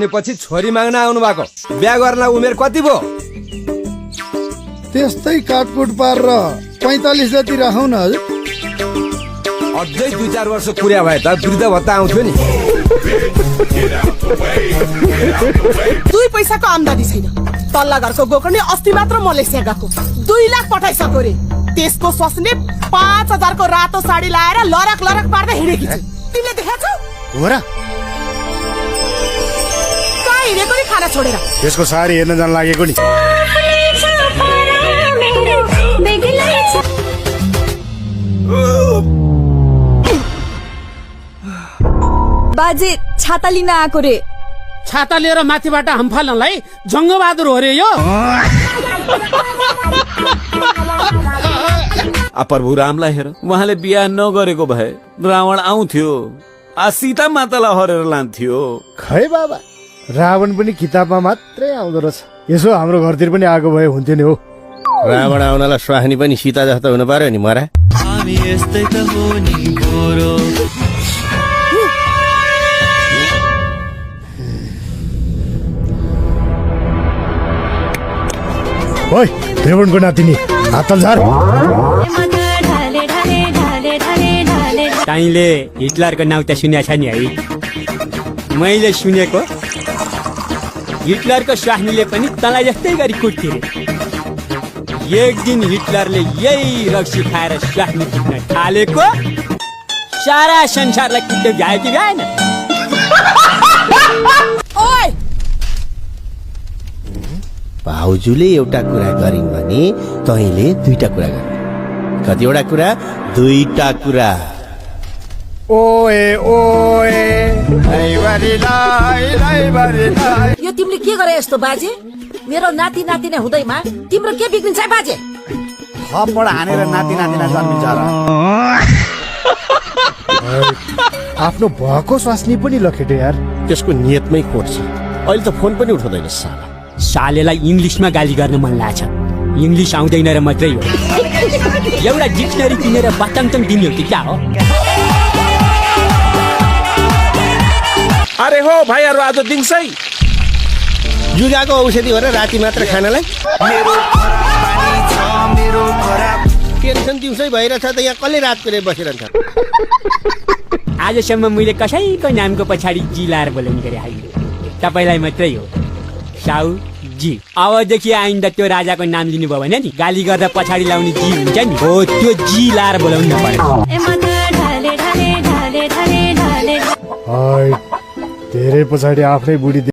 पछि छोरी माग्न आउनु भएको, बिहा गर्न उमेर कति भयो? त्यस्तै काटकुट पारेर 45 जति राखौ न हजुर। अझै 2-4 वर्ष पुर्या भए त वृद्ध भत्ता आउँथ्यो नि। 2 पैसाको आम्दानी छैन। तल्ला घरको गोकर्णी अस्ति मात्र मलेसिया गएको 2 लाख पठाइसक्यो रे। त्यसको स्वास्नी 5000 को रातो साडी लाएर लरक लरक पार्दै हिँडेकी छ। तिमीले देखाछौ? हो र? कहाँ हिँडेको नि खाना छोडेर? त्यसको साडी हेर्न जान लागेको नि। बाजे छाता लिन आएको रे। छाता लिएर माथिबाट हम्फाल्नलाई जङ्गबहादुर हो रे यो। प्रभु रामलाई हेर, उहाँले बिहा नगरेको भए रावण आउँथ्यो, सीता मातालाई हरेर लान्थ्यो। खै बाबा, रावण पनि किताबमा मात्रै आउँदो रहेछ। यसो हाम्रो घरतिर पनि आएको भए हुन्थ्यो नि हो। रावण आउनलाई स्वाहानी पनि सीता जस्तो हुनु पर्यो नि मरा। ओइ देवनको नातिनी, हातल झार। तैँले हिटलरको नाउँ त सुनेको छ नि है? मैले सुनेको हिटलरको स्वास्नीले पनि तँलाई जस्तै गरी कुट्थे रे। एक दिन हिटलरले यही रक्सी खाएर स्वास्नी कुट्न थालेको, सारा संसारलाई कुट्दै भ्यायो कि भ्याएन? ओइ भाउजूले एउटा कुरा गरिन् भने तैँले 2टा कुरा गर। कतिवटा कुरा? 2टा कुरा। ओए ओए यो तिमीले के गरे यस्तो बाजे? मेरो नाति नातिना हुँदैमा तिम्रो के बिग्रिन्छ बाजे? थपबाट हानेर नाति नातिना जन्मिन्छ र। आफ्नो भएको स्वास्नी पनि लखेटे यार। त्यसको नियतमै खोट छ। अहिले त फोन पनि उठाउँदैन साला। सालेलाई इङ्ग्लिसमा गाली गर्न मन लाग्छ। इङ्ग्लिस आउँदैन र मात्रै हो। एउटा डिक्सनरी किनेर वाताङतङ दिने हो कि क्या हो? अरे हो भाइहरू, आज दिउँसै जुगाको औषधि हो र राति मात्र खानलाई? टेन्सन दिउँसै भइरहेछ त यहाँ कसले रात परे बसिरहन्छ? आजसम्म मैले कसैको नामको पछाडि जी लाएर बोलाउने गरे होइन। तपाईँलाई मात्रै हो साउ जी। अबदेखि आइन्दा त्यो राजाको नाम लिनुभयो भने नि गाली गर्दा पछाडि लाउने जी हुन्छ नि, हो त्यो जी लाएर बोलाउनु पर्यो। धेरै पछाडि आफ्नै बुढी